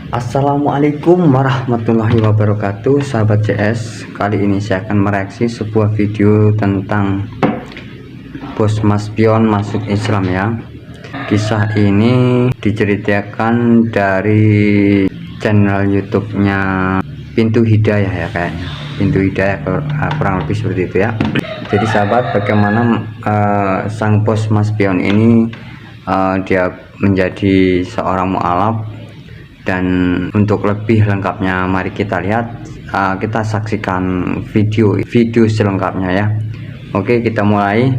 Assalamualaikum warahmatullahi wabarakatuh, sahabat CS. Kali ini saya akan mereaksi sebuah video tentang bos Mas Pion masuk Islam ya. Kisah ini diceritakan dari channel YouTube-nya Pintu Hidayah ya, kayaknya Pintu Hidayah, kurang lebih seperti itu ya. Jadi sahabat, bagaimana sang bos Mas Pion ini dia menjadi seorang mualaf. Dan untuk lebih lengkapnya mari kita lihat, kita saksikan video selengkapnya ya. Oke, kita mulai.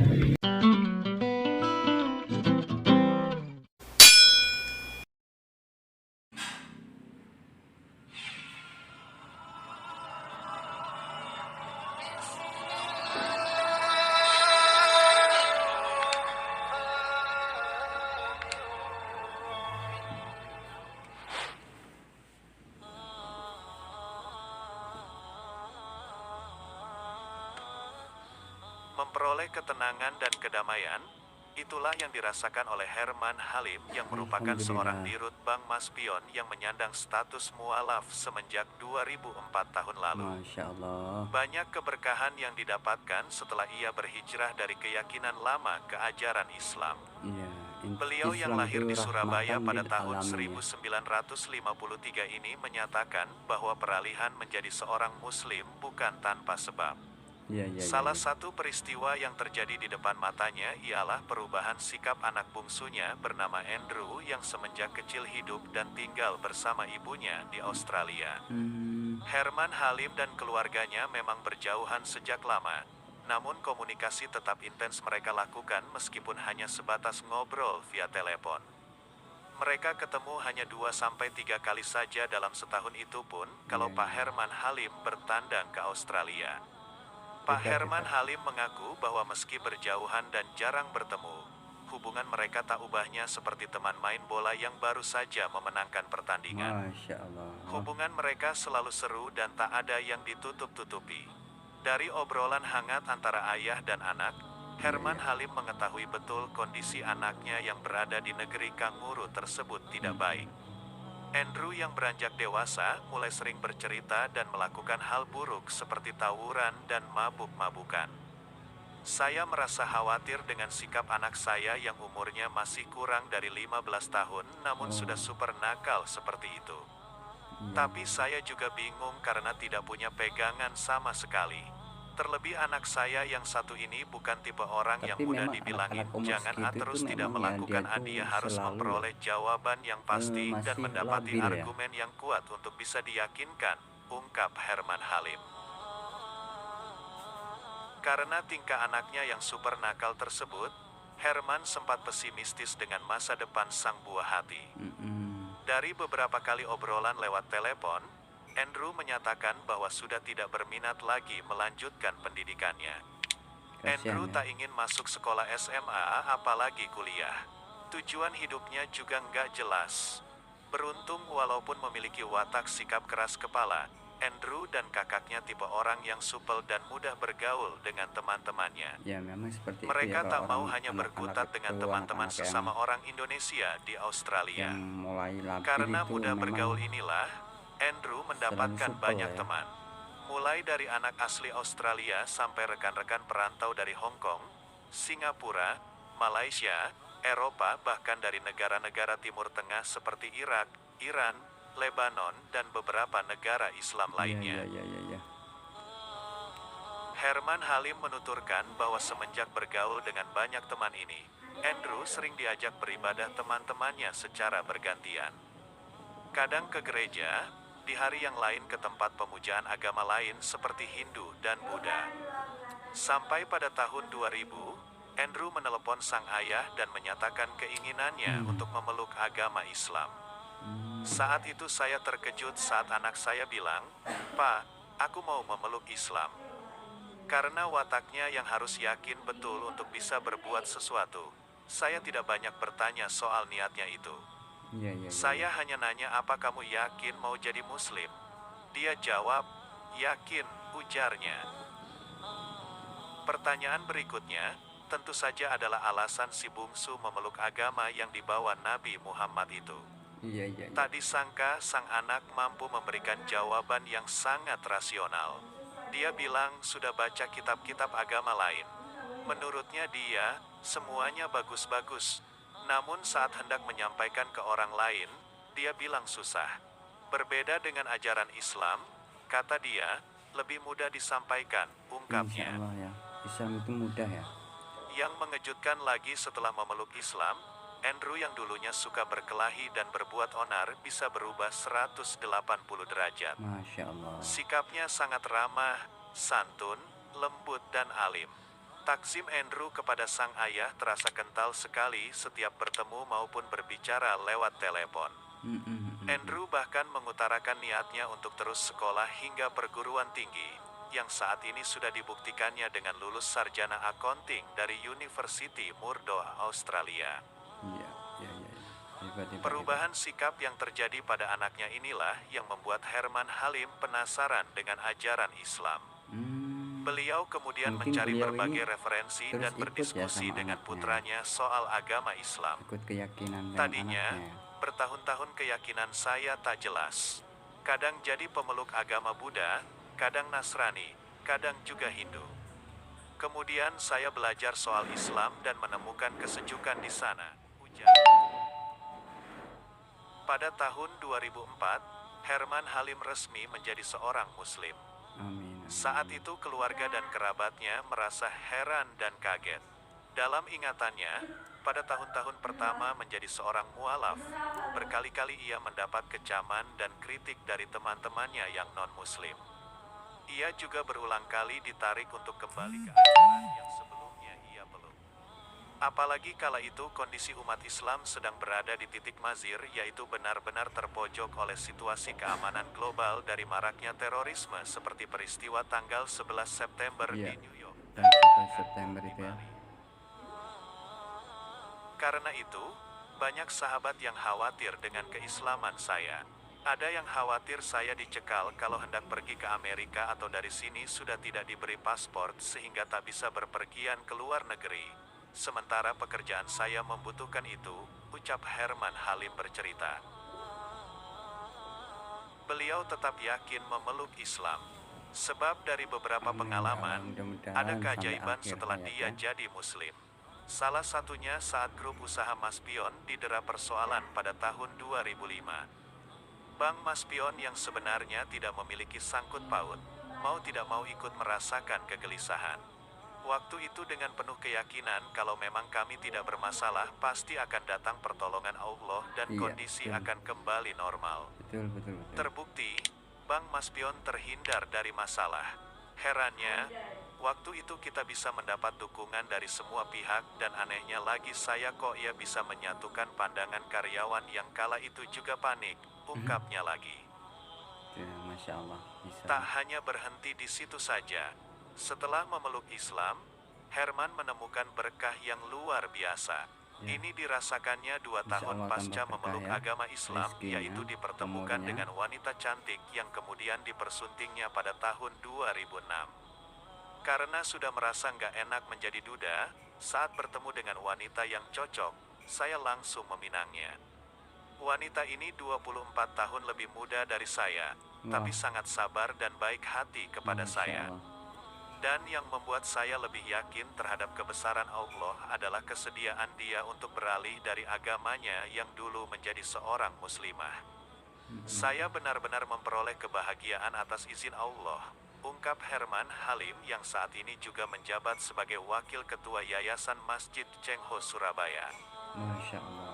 Memperoleh ketenangan dan kedamaian, itulah yang dirasakan oleh Herman Halim yang merupakan seorang dirut Bank Mas Pion yang menyandang status mualaf semenjak 2004 tahun lalu. Masya Allah. Banyak keberkahan yang didapatkan setelah ia berhijrah dari keyakinan lama ke ajaran Islam. Beliau yang lahir di Surabaya pada tahun 1953 ini menyatakan bahwa peralihan menjadi seorang Muslim bukan tanpa sebab. Salah satu peristiwa yang terjadi di depan matanya ialah perubahan sikap anak bungsunya bernama Andrew yang semenjak kecil hidup dan tinggal bersama ibunya di Australia. Herman Halim dan keluarganya memang berjauhan sejak lama, namun komunikasi tetap intens mereka lakukan meskipun hanya sebatas ngobrol via telepon. Mereka ketemu hanya 2-3 kali saja dalam setahun, itu pun kalau Pak Herman Halim bertandang ke Australia. Pak Herman Halim mengaku bahwa meski berjauhan dan jarang bertemu, hubungan mereka tak ubahnya seperti teman main bola yang baru saja memenangkan pertandingan. Masya Allah. Hubungan mereka selalu seru dan tak ada yang ditutup-tutupi. Dari obrolan hangat antara ayah dan anak, Herman Halim mengetahui betul kondisi anaknya yang berada di negeri kanguru tersebut tidak baik. Andrew yang beranjak dewasa mulai sering bercerita dan melakukan hal buruk seperti tawuran dan mabuk-mabukan. Saya merasa khawatir dengan sikap anak saya yang umurnya masih kurang dari 15 tahun namun sudah super nakal seperti itu. Tapi saya juga bingung karena tidak punya pegangan sama sekali. Terlebih anak saya yang satu ini bukan tipe orang yang mudah dibilangin jangan terus tidak melakukan, dia harus memperoleh jawaban yang pasti dan mendapati argumen yang kuat untuk bisa diyakinkan, ungkap Herman Halim. Karena tingkah anaknya yang super nakal tersebut, Herman sempat pesimistis dengan masa depan sang buah hati. Dari beberapa kali obrolan lewat telepon, Andrew menyatakan bahwa sudah tidak berminat lagi melanjutkan pendidikannya. Andrew tak ingin masuk sekolah SMA apalagi kuliah. Tujuan hidupnya juga nggak jelas. Beruntung walaupun memiliki watak sikap keras kepala, Andrew dan kakaknya tipe orang yang supel dan mudah bergaul dengan teman-temannya. Mereka tak mau hanya berkutat dengan teman-teman sesama orang Indonesia di Australia. Karena mudah bergaul inilah, Andrew mendapatkan banyak teman. Mulai dari anak asli Australia sampai rekan-rekan perantau dari Hong Kong, Singapura, Malaysia, Eropa, bahkan dari negara-negara Timur Tengah seperti Irak, Iran, Lebanon, dan beberapa negara Islam lainnya. Herman Halim menuturkan bahwa semenjak bergaul dengan banyak teman ini, Andrew sering diajak beribadah teman-temannya secara bergantian. Kadang ke gereja, di hari yang lain ke tempat pemujaan agama lain seperti Hindu dan Buddha. Sampai pada tahun 2000, Andrew menelepon sang ayah dan menyatakan keinginannya untuk memeluk agama Islam. Saat itu saya terkejut saat anak saya bilang, "Pak, aku mau memeluk Islam." Karena wataknya yang harus yakin betul untuk bisa berbuat sesuatu, saya tidak banyak bertanya soal niatnya itu. Saya hanya nanya, "Apa kamu yakin mau jadi Muslim?" Dia jawab, "Yakin," ujarnya. Pertanyaan berikutnya, tentu saja adalah alasan si bungsu memeluk agama yang dibawa Nabi Muhammad itu. Iya, iya, iya. Tak disangka sang anak mampu memberikan jawaban yang sangat rasional. Dia bilang sudah baca kitab-kitab agama lain. Menurutnya dia, semuanya bagus-bagus. Namun saat hendak menyampaikan ke orang lain, dia bilang susah. Berbeda dengan ajaran Islam, kata dia, lebih mudah disampaikan, Insya ungkapnya. Allah ya, Islam itu mudah ya. Yang mengejutkan lagi setelah memeluk Islam, Andrew yang dulunya suka berkelahi dan berbuat onar bisa berubah 180 derajat. Masya Allah. Sikapnya sangat ramah, santun, lembut dan alim. Takzim Andrew kepada sang ayah terasa kental sekali setiap bertemu maupun berbicara lewat telepon. Andrew bahkan mengutarakan niatnya untuk terus sekolah hingga perguruan tinggi, yang saat ini sudah dibuktikannya dengan lulus sarjana accounting dari University Murdoch, Australia. Iya, iya, iya. Hebat, hebat, Perubahan sikap yang terjadi pada anaknya inilah yang membuat Herman Halim penasaran dengan ajaran Islam. Beliau kemudian Mungkin mencari beliau berbagai ini referensi terus dan ikut ya berdiskusi sama dengan anaknya. putranya soal agama Islam. Ikut keyakinan dan Tadinya, anaknya. bertahun-tahun keyakinan saya tak jelas. Kadang jadi pemeluk agama Buddha, kadang Nasrani, kadang juga Hindu. Kemudian saya belajar soal Islam dan menemukan kesejukan di sana, ujar. Pada tahun 2004, Herman Halim resmi menjadi seorang Muslim. Amin. Saat itu keluarga dan kerabatnya merasa heran dan kaget. Dalam ingatannya, pada tahun-tahun pertama menjadi seorang mualaf, berkali-kali ia mendapat kecaman dan kritik dari teman-temannya yang non-Muslim. Ia juga berulang kali ditarik untuk kembali ke ajaran yang sebelumnya ia peluk. Apalagi kala itu kondisi umat Islam sedang berada di titik mazir, yaitu benar-benar terpojok oleh situasi keamanan global dari maraknya terorisme seperti peristiwa tanggal 11 September Iya. di New York. Dan 11 September itu ya. Karena itu, banyak sahabat yang khawatir dengan keislaman saya. Ada yang khawatir saya dicekal kalau hendak pergi ke Amerika atau dari sini sudah tidak diberi paspor sehingga tak bisa berpergian ke luar negeri. Sementara pekerjaan saya membutuhkan itu, ucap Herman Halim bercerita. Beliau tetap yakin memeluk Islam. Sebab dari beberapa Amin, pengalaman, mudah-mudahan ada sampai keajaiban akhir setelah hayat dia ya. jadi Muslim. Salah satunya saat grup usaha Maspion didera persoalan pada tahun 2005. Bank Maspion yang sebenarnya tidak memiliki sangkut paut, mau tidak mau ikut merasakan kegelisahan. Waktu itu dengan penuh keyakinan kalau memang kami tidak bermasalah, pasti akan datang pertolongan Allah dan Iya, kondisi betul. akan kembali normal. Betul, betul, betul. Terbukti, Bank Maspion terhindar dari masalah. Herannya, waktu itu kita bisa mendapat dukungan dari semua pihak dan anehnya lagi saya kok ia bisa menyatukan pandangan karyawan yang kala itu juga panik, ungkapnya lagi. Ya, Masya Allah. Bisa. Tak hanya berhenti di situ saja. Setelah memeluk Islam, Herman menemukan berkah yang luar biasa. Ya. Ini dirasakannya 2 Insya tahun Allah pasca tambah memeluk berkah ya, agama Islam, rezekinya, yaitu dipertemukan umurnya. dengan wanita cantik yang kemudian dipersuntingnya pada tahun 2006. Karena sudah merasa nggak enak menjadi duda, saat bertemu dengan wanita yang cocok, saya langsung meminangnya. Wanita ini 24 tahun lebih muda dari saya, Wah. tapi sangat sabar dan baik hati kepada Masya saya. Allah. Dan yang membuat saya lebih yakin terhadap kebesaran Allah adalah kesediaan dia untuk beralih dari agamanya yang dulu menjadi seorang muslimah. Saya benar-benar memperoleh kebahagiaan atas izin Allah, ungkap Herman Halim yang saat ini juga menjabat sebagai Wakil Ketua Yayasan Masjid Cengho Surabaya. Masya Allah.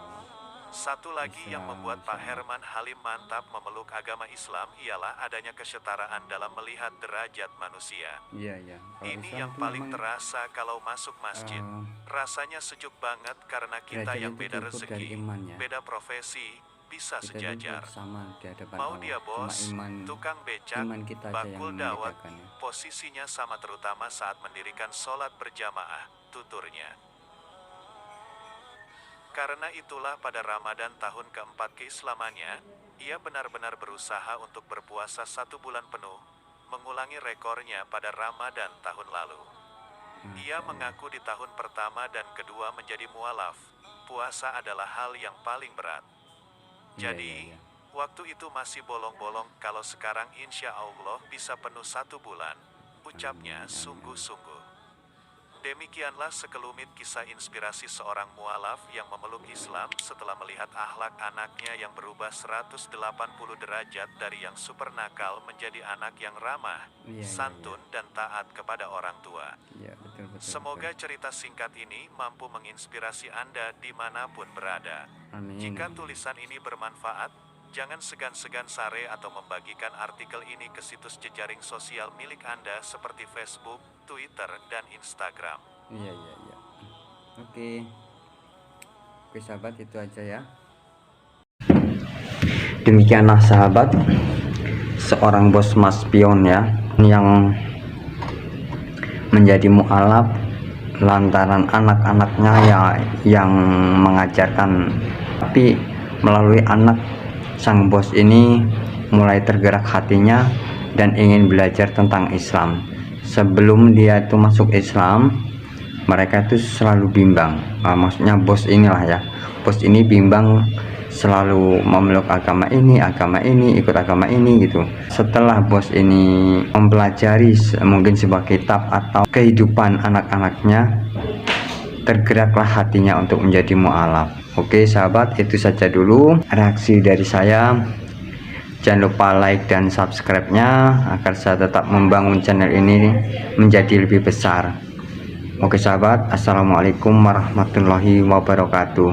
Satu lagi yang Islam, membuat Pak Islam. Herman Halim mantap memeluk agama Islam ialah adanya kesetaraan dalam melihat derajat manusia. Iya, iya. Kalau Ini Islam yang itu paling memang, terasa kalau masuk masjid. Rasanya sejuk banget karena kita derajat yang itu beda diukur dari rezeki, imannya. beda profesi, bisa Kita itu sejajar. sama di hadapan Mau Allah. dia bos, Cuma tukang becak, iman kita aja yang bakul dawet, membedakan ya. posisinya sama terutama saat mendirikan sholat berjamaah, tuturnya. Karena itulah pada Ramadan tahun keempat keislamannya, ia benar-benar berusaha untuk berpuasa 1 bulan penuh, mengulangi rekornya pada Ramadan tahun lalu. Ia mengaku di tahun pertama dan kedua menjadi mualaf, puasa adalah hal yang paling berat. Jadi, waktu itu masih bolong-bolong, kalau sekarang insya Allah bisa penuh 1 bulan. Ucapnya sungguh-sungguh. Demikianlah sekelumit kisah inspirasi seorang mualaf yang memeluk Islam setelah melihat akhlak anaknya yang berubah 180 derajat dari yang super nakal menjadi anak yang ramah, santun, dan taat kepada orang tua. Semoga cerita singkat ini mampu menginspirasi Anda dimanapun berada. Amin. Jika tulisan ini bermanfaat, jangan segan-segan share atau membagikan artikel ini ke situs jejaring sosial milik Anda seperti Facebook, Twitter, dan Instagram. Iya. Oke sahabat, itu aja ya. Demikianlah sahabat, seorang bos maspion ya, yang menjadi mualaf lantaran anak-anaknya ya yang mengajarkan, tapi melalui anak sang bos ini mulai tergerak hatinya dan ingin belajar tentang Islam. Sebelum dia itu masuk Islam, mereka itu selalu bimbang. Maksudnya bos inilah ya, bos ini bimbang, selalu memeluk agama ini, ikut agama ini gitu. Setelah bos ini mempelajari mungkin sebuah kitab atau kehidupan anak-anaknya, tergeraklah hatinya untuk menjadi mualaf. Oke sahabat, itu saja dulu reaksi dari saya. Jangan lupa like dan subscribe-nya agar saya tetap membangun channel ini menjadi lebih besar. Oke sahabat, assalamualaikum warahmatullahi wabarakatuh.